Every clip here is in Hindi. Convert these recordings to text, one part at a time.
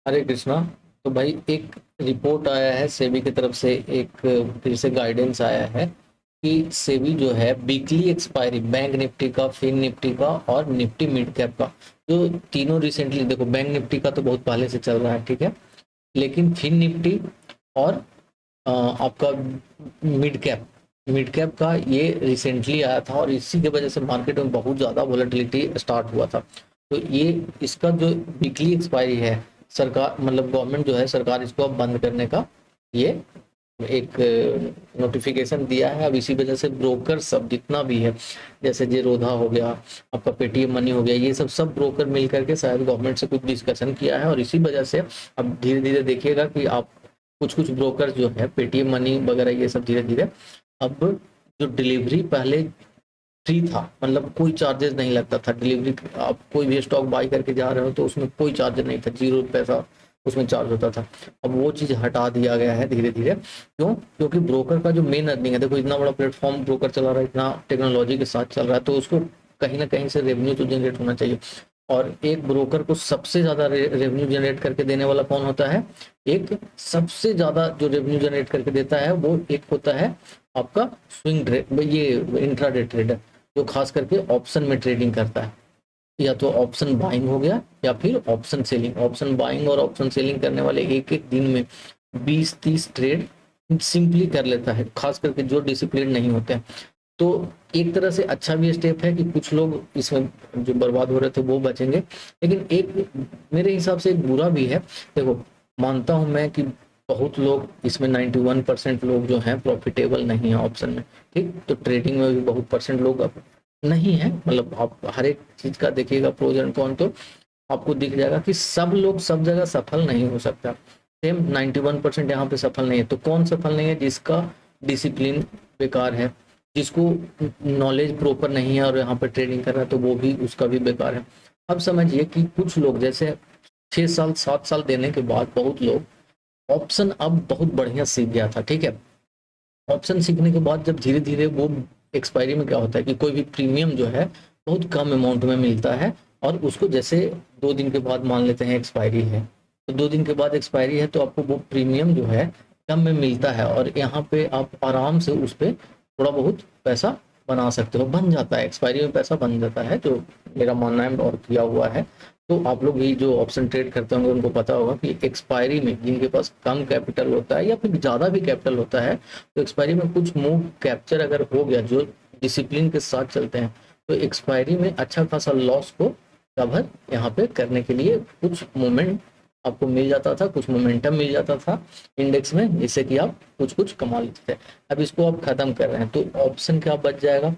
हरे कृष्णा। तो भाई एक रिपोर्ट आया है सेबी की तरफ से, एक फिर से गाइडेंस आया है कि सेबी जो है वीकली एक्सपायरी बैंक निफ्टी का, फिन निफ्टी का और निफ्टी मिड कैप का, जो तीनों रिसेंटली, देखो बैंक निफ्टी का तो बहुत पहले से चल रहा है, ठीक है, लेकिन फिन निफ्टी और आपका मिड कैप का ये रिसेंटली आया था और इसी की वजह से मार्केट में बहुत ज़्यादा वॉलेटिलिटी स्टार्ट हुआ था। तो ये इसका जो वीकली एक्सपायरी है, सरकार मतलब गवर्नमेंट जो है, सरकार इसको अब बंद करने का ये एक नोटिफिकेशन दिया है। अब इसी वजह से ब्रोकर सब जितना भी है, जैसे जेरोधा हो गया, आपका पेटीएम मनी हो गया, ये सब सब ब्रोकर मिल करके शायद गवर्नमेंट से कुछ डिस्कशन किया है और इसी वजह से अब धीरे धीरे देखिएगा कि आप कुछ कुछ ब्रोकर जो है पेटीएम मनी वगैरह ये सब धीरे धीरे अब, जो डिलीवरी पहले फ्री था, मतलब कोई चार्जेस नहीं लगता था डिलीवरी, आप कोई भी स्टॉक बाई करके जा रहे हो तो उसमें कोई चार्ज नहीं था, 0 पैसा उसमें चार्ज होता था। अब वो चीज़ हटा दिया गया है धीरे धीरे। क्यों? क्योंकि ब्रोकर का जो मेन अर्निंग है, देखो इतना बड़ा प्लेटफॉर्म ब्रोकर चला रहा है, इतना टेक्नोलॉजी के साथ चल रहा है, तो उसको कहीं ना कहीं से रेवेन्यू तो जनरेट होना चाहिए। और एक ब्रोकर को सबसे ज्यादा रेवेन्यू जनरेट करके देने वाला कौन होता है? एक सबसे ज्यादा जो रेवेन्यू जनरेट करके देता है वो एक होता है आपका स्विंग ट्रेड, ये इंट्राडे ट्रेडर, जो खास करके ऑप्शन में ट्रेडिंग करता है। या तो ऑप्शन बाइंग हो गया या फिर ऑप्शन सेलिंग। ऑप्शन बाइंग और ऑप्शन सेलिंग करने वाले एक एक दिन में 20-30 ट्रेड सिंपली कर लेता है, खास करके जो डिसिप्लिन नहीं होते हैं। तो एक तरह से अच्छा भी स्टेप है कि कुछ लोग इसमें जो बर्बाद हो रहे थे वो बचेंगे, लेकिन एक मेरे हिसाब से एक बुरा भी है। देखो, मानता हूं मैं कि बहुत लोग इसमें 91% लोग जो हैं प्रॉफिटेबल नहीं है ऑप्शन में, ठीक, तो ट्रेडिंग में भी बहुत परसेंट लोग अब नहीं है। मतलब आप हर एक चीज का देखिएगा प्रोज एंड कॉन, तो आपको दिख जाएगा कि सब लोग सब जगह सफल नहीं हो सकता। सेम 91% यहाँ पे सफल नहीं है, तो कौन सफल नहीं है? जिसका डिसिप्लिन बेकार है, जिसको नॉलेज प्रॉपर नहीं है और यहाँ पे ट्रेडिंग कर रहा है, तो वो भी उसका भी बेकार है। अब समझिए कि कुछ लोग जैसे 6 साल 7 साल देने के बाद बहुत लोग ऑप्शन अब बहुत बढ़िया सीख गया था, ठीक है। ऑप्शन सीखने के बाद जब धीरे धीरे वो एक्सपायरी में क्या होता है कि कोई भी प्रीमियम जो है बहुत कम अमाउंट में मिलता है, और उसको जैसे 2 दिन के बाद मान लेते हैं एक्सपायरी है, तो 2 दिन के बाद एक्सपायरी है तो आपको वो प्रीमियम जो है कम में मिलता है, और यहाँ पे आप आराम से उस पर थोड़ा बहुत पैसा बना सकते हो, बन जाता है, एक्सपायरी में पैसा बन जाता है, जो मेरा मानना है और किया हुआ है। तो आप लोग भी जो ऑप्शन ट्रेड करते होंगे उनको पता होगा कि एक्सपायरी में जिनके पास कम कैपिटल होता है या फिर ज़्यादा भी कैपिटल होता है, तो एक्सपायरी में कुछ मूव कैप्चर अगर हो गया, जो डिसिप्लिन के साथ चलते हैं, तो एक्सपायरी में अच्छा खासा लॉस को कवर यहाँ पे करने के लिए कुछ मोमेंट आपको मिल जाता था, कुछ मोमेंटम मिल जाता था इंडेक्स में, जिससे कि आप कुछ कुछ कमा लेते थे। अब इसको आप खत्म कर रहे हैं, तो ऑप्शन क्या बच जाएगा?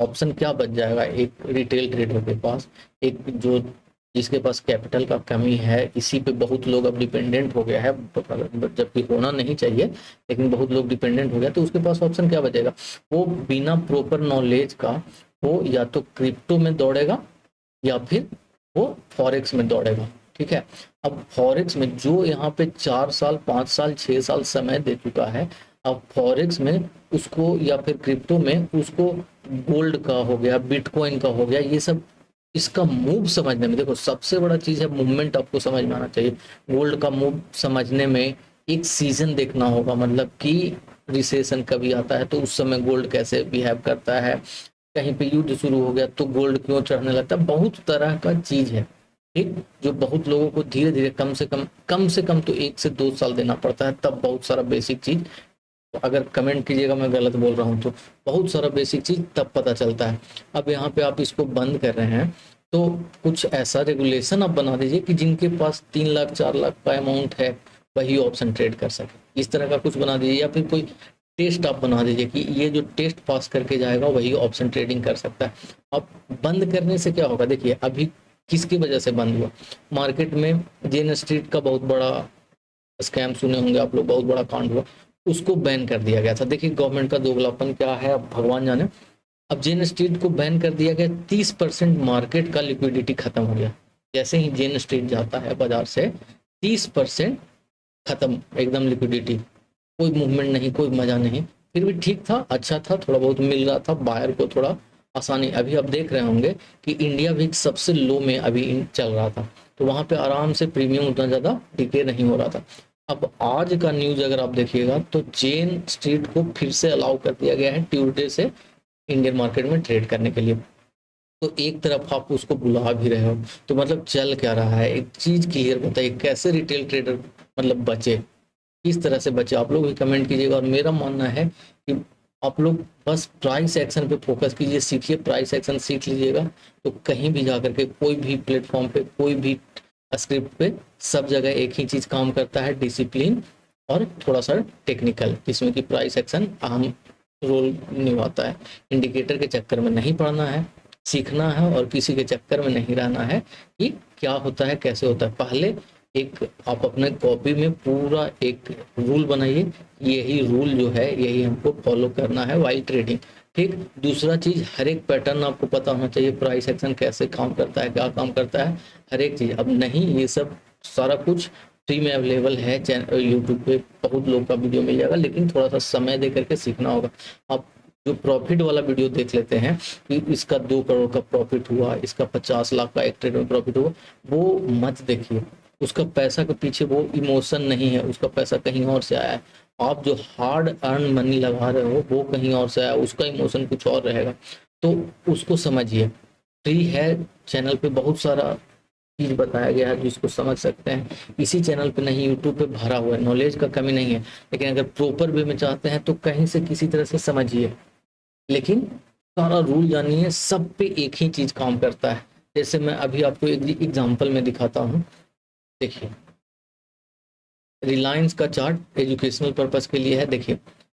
ऑप्शन क्या बच जाएगा? एक रिटेल ट्रेडर के पास, एक जो जिसके पास कैपिटल का कमी है, इसी पे बहुत लोग अब डिपेंडेंट हो गया है, जबकि होना नहीं चाहिए, लेकिन बहुत लोग डिपेंडेंट हो गया, तो उसके पास ऑप्शन क्या बचेगा? वो बिना प्रॉपर नॉलेज का वो या तो क्रिप्टो में दौड़ेगा या फिर वो फॉरेक्स में दौड़ेगा, ठीक है। अब फॉरेक्स में जो यहाँ पे 4 साल 5 साल 6 साल समय दे चुका है, अब फॉरेक्स में उसको या फिर क्रिप्टो में उसको गोल्ड का हो गया, बिटकॉइन का हो गया, ये सब इसका मूव समझने में, देखो सबसे बड़ा चीज है मूवमेंट, आपको समझ में आना चाहिए। गोल्ड का मूव समझने में एक सीजन देखना होगा, मतलब कि रिसेशन कभी आता है तो उस समय गोल्ड कैसे बिहेव करता है, कहीं पे युद्ध शुरू हो गया तो गोल्ड क्यों चढ़ने लगता है, बहुत तरह का चीज है, ठीक, जो बहुत लोगों को धीरे धीरे कम से कम तो 1 से 2 साल देना पड़ता है, तब बहुत सारा बेसिक चीज, तो अगर कमेंट कीजिएगा मैं गलत बोल रहा हूँ तो, बहुत सारा बेसिक चीज तब पता चलता है। अब यहाँ पे आप इसको बंद कर रहे हैं, तो कुछ ऐसा रेगुलेशन आप बना दीजिए कि जिनके पास 3 लाख 4 लाख का अमाउंट है वही ऑप्शन ट्रेड कर सके, इस तरह का कुछ बना दीजिए, या फिर कोई टेस्ट आप बना दीजिए कि ये जो टेस्ट पास करके जाएगा वही ऑप्शन ट्रेडिंग कर सकता है। अब बंद करने से क्या होगा? देखिए अभी किसकी वजह से बंद हुआ मार्केट में? जेन स्ट्रीट का बहुत बड़ा स्कैम सुने होंगे आप लोग, बहुत बड़ा कांड हुआ, उसको बैन कर दिया गया था। देखिए गवर्नमेंट का दोगलापन क्या है, अब भगवान जाने। अब जेन स्ट्रीट को बैन कर दिया गया, 30% मार्केट का लिक्विडिटी खत्म हो गया। जैसे ही जेन स्ट्रीट जाता है बाजार से, 30% खत्म, एकदम लिक्विडिटी, कोई मूवमेंट नहीं, कोई मजा नहीं। फिर भी ठीक था, अच्छा था, थोड़ा बहुत मिल रहा था बायर को, थोड़ा आसानी। अभी आप देख रहे होंगे कि इंडिया भी सबसे लो में अभी चल रहा था, तो वहाँ पे आराम से प्रीमियम उतना ज़्यादा डिके नहीं हो रहा था। अब आज का न्यूज़ अगर आप देखिएगा तो जेन स्ट्रीट को फिर से अलाउ कर दिया गया है ट्यूसडे से इंडियन मार्केट में ट्रेड करने के लिए। तो एक तरफ आप उसको बुला भी रहे हो, तो मतलब चल क्या रहा है, एक चीज क्लियर बताइए, कैसे रिटेल ट्रेडर मतलब बचे, किस तरह से बचे, आप लोग भी कमेंट कीजिएगा। और मेरा मानना है कि आप लोग बस प्राइस एक्शन पे फोकस कीजिए, सीखिए, प्राइस एक्शन सीख लीजिएगा तो कहीं भी जाकर के कोई भी प्लेटफॉर्म पे, कोई भी स्क्रिप्ट पे, सब जगह एक ही चीज काम करता है, डिसिप्लिन और थोड़ा सा टेक्निकल, जिसमें कि प्राइस एक्शन अहम रोल निभाता है। इंडिकेटर के चक्कर में नहीं पड़ना है, सीखना है, और किसी के चक्कर में नहीं रहना है कि क्या होता है कैसे होता है। पहले एक आप अपने कॉपी में पूरा एक रूल बनाइए, यही रूल जो है यही हमको फॉलो करना है वाइल ट्रेडिंग। ठीक, दूसरा चीज, हर एक पैटर्न आपको पता होना चाहिए, प्राइस एक्शन कैसे काम करता है, क्या काम करता है, हर एक चीज। अब नहीं, ये सब सारा कुछ फ्री में अवेलेबल है, यूट्यूब पे बहुत लोग का वीडियो मिल जाएगा, लेकिन थोड़ा सा समय दे करके सीखना होगा। आप जो प्रॉफिट वाला वीडियो देख लेते हैं कि इसका 2 करोड़ का प्रॉफिट हुआ, इसका 50 लाख का एक ट्रेड में प्रॉफिट हुआ, वो मत देखिए। उसका पैसा के पीछे वो इमोशन नहीं है, उसका पैसा कहीं और से आया है। आप जो हार्ड अर्न मनी लगा रहे हो वो कहीं और से आया, उसका इमोशन कुछ और रहेगा, तो उसको समझिए। फ्री है, चैनल पे बहुत सारा चीज बताया गया है जिसको समझ सकते हैं। इसी चैनल पे नहीं, यूट्यूब पे भरा हुआ है, नॉलेज का कमी नहीं है, लेकिन अगर प्रॉपर वे में चाहते हैं तो कहीं से किसी तरह से समझिए, लेकिन सारा रूल जानिए, सब पे एक ही चीज काम करता है। जैसे मैं अभी आपको एक एग्जांपल में दिखाता हूँ, देखिए रिलायंस का चार्ट एजुकेशनल पर्पस के लिए है। देखिए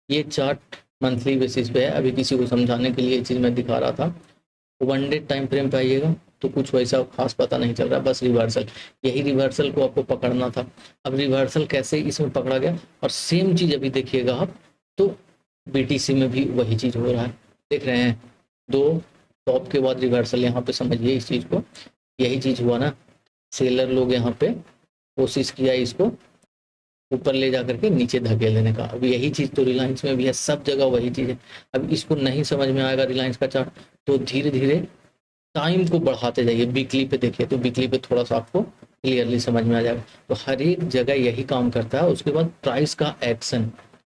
ये चार्ट मंथली बेसिस पे है, अभी किसी को समझाने के लिए ये चीज मैं दिखा रहा था। 1 डे टाइम फ्रेम पे आइएगा तो कुछ वैसा खास पता नहीं चल रहा, बस रिवर्सल, यही रिवर्सल को आपको पकड़ना था। अब रिवर्सल कैसे इसमें पकड़ा गया, और सेम चीज अभी देखिएगा आप, तो बीटीसी में भी वही चीज हो रहा है, देख रहे हैं, 2 टॉप के बाद रिवर्सल, यहाँ पे समझिए इस चीज को, यही चीज हुआ ना, सेलर लोग यहाँ पे कोशिश किया इसको ऊपर ले जाकर के नीचे धकेल देने का। अब यही चीज तो रिलायंस में भी है, सब जगह वही चीज है। अब इसको नहीं समझ में आएगा रिलायंस का चार्ट, तो धीरे धीरे टाइम को बढ़ाते जाइए, वीकली पे देखिए, तो वीकली पे थोड़ा सा आपको क्लियरली समझ में आ जाएगा। तो हर एक जगह यही काम करता है। उसके बाद प्राइस का एक्शन,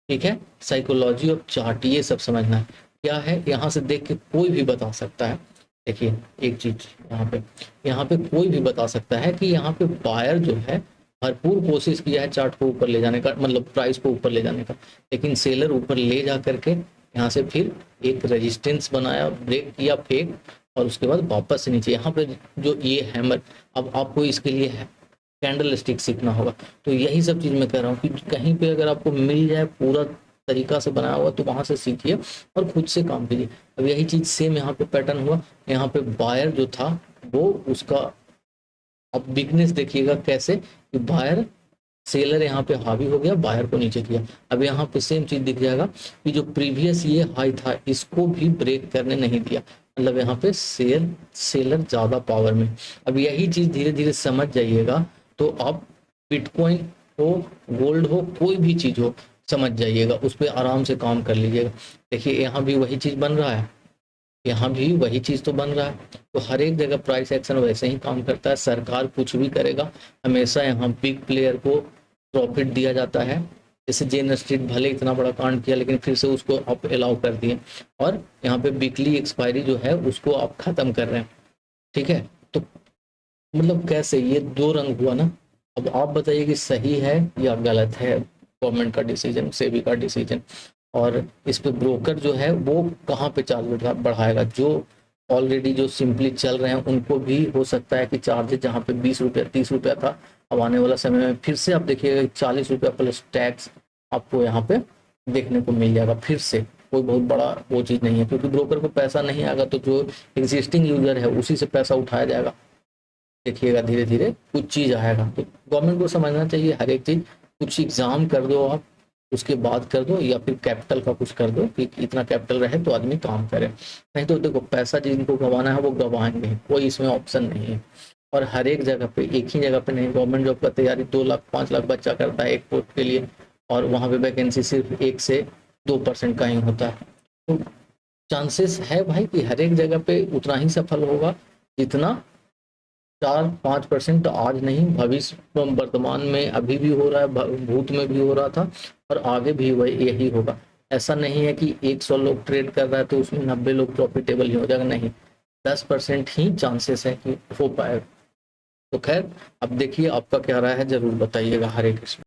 ठीक है, साइकोलॉजी ऑफ चार्ट, ये सब समझना है क्या है। यहाँ से देख के कोई भी बता सकता है, देखिए एक चीज यहाँ पे कोई भी बता सकता है कि यहाँ पे बायर जो है भरपूर कोशिश किया है चार्ट को ऊपर ले जाने का, मतलब प्राइस को ऊपर ले जाने का, लेकिन सेलर ऊपर ले जा करके यहाँ से फिर एक रेजिस्टेंस बनाया, ब्रेक किया फेक, और उसके बाद वापस से नीचे। यहाँ पे जो ये हैमर, अब आपको इसके लिए है कैंडल स्टिक सीखना होगा। तो यही सब चीज मैं कह रहा हूँ कि कहीं पे अगर आपको मिल जाए पूरा तरीका से बनाया हुआ तो वहां से सीखिए और खुद से काम कीजिए। अब यही चीज सेम यहाँ पे पैटर्न हुआ, यहाँ पे बायर जो था वो उसका, अब वीकनेस देखिएगा कैसे कि बायर, सेलर यहाँ पे हावी हो गया, बायर को नीचे किया। अब यहाँ पे सेम चीज दिख जाएगा कि जो प्रीवियस ये हाई था इसको भी ब्रेक करने नहीं दिया, मतलब यहाँ पे सेलर ज्यादा पावर में। अब यही चीज धीरे धीरे समझ जाइएगा तो आप बिटकॉइन हो, गोल्ड हो, कोई भी चीज हो, समझ जाइएगा, उस पर आराम से काम कर लीजिएगा। देखिए यहाँ भी वही चीज बन रहा है, यहाँ भी वही चीज तो बन रहा है। तो हर एक जगह प्राइस एक्शन वैसे ही काम करता है। सरकार कुछ भी करेगा, हमेशा यहाँ बिग प्लेयर को प्रॉफिट दिया जाता है। जैसे जेन स्ट्रीट भले इतना बड़ा कांड किया, लेकिन फिर से उसको आप अलाउ कर दिए, और यहाँ पे वीकली एक्सपायरी जो है उसको आप खत्म कर रहे हैं, ठीक है। तो मतलब कैसे, ये 2 रंग हुआ ना। अब आप बताइए कि सही है या गलत है गवर्नमेंट का डिसीजन, सेबी का डिसीजन, और इस पे ब्रोकर जो है वो कहाँ पे चार्ज बढ़ाएगा। जो ऑलरेडी जो सिंपली चल रहे हैं उनको भी हो सकता है कि चार्जेस जहाँ पे 20 रुपया 30 रुपया था, अब आने वाला समय में फिर से आप देखिएगा 40 रुपया प्लस टैक्स आपको यहाँ पे देखने को मिल जाएगा। फिर से कोई बहुत बड़ा वो चीज़ नहीं है, क्योंकि ब्रोकर को पैसा नहीं आएगा तो जो एग्जिस्टिंग यूजर है उसी से पैसा उठाया जाएगा। देखिएगा धीरे धीरे कुछ चीज़ आएगा। तो गवर्नमेंट को समझना चाहिए हर एक चीज़, कुछ एग्जाम कर दो आप, उसके बाद कर दो, या फिर कैपिटल का कुछ कर दो कि इतना कैपिटल रहे तो आदमी काम करे। नहीं तो देखो पैसा जिनको गंवाना है वो गंवाएंगे, कोई इसमें ऑप्शन नहीं है। और हर एक जगह पे, एक ही जगह पे नहीं, गवर्नमेंट जॉब का तैयारी 2 लाख 5 लाख बच्चा करता है एक पोस्ट के लिए, और वहाँ पे वैकेंसी सिर्फ 1 से 2% का ही होता है। तो चांसेस है भाई कि हर एक जगह पे उतना ही सफल होगा जितना 4-5% आज नहीं, भविष्य वर्तमान में अभी भी हो रहा है, भूत में भी हो रहा था और आगे भी वही यही होगा। ऐसा नहीं है कि 100 लोग ट्रेड कर रहा है तो उसमें 90 लोग प्रॉफिटेबल ही हो जाएगा, नहीं, 10% ही चांसेस है कि हो पाए। तो खैर अब देखिए आपका क्या राय है, जरूर बताइएगा। हरे कृष्ण।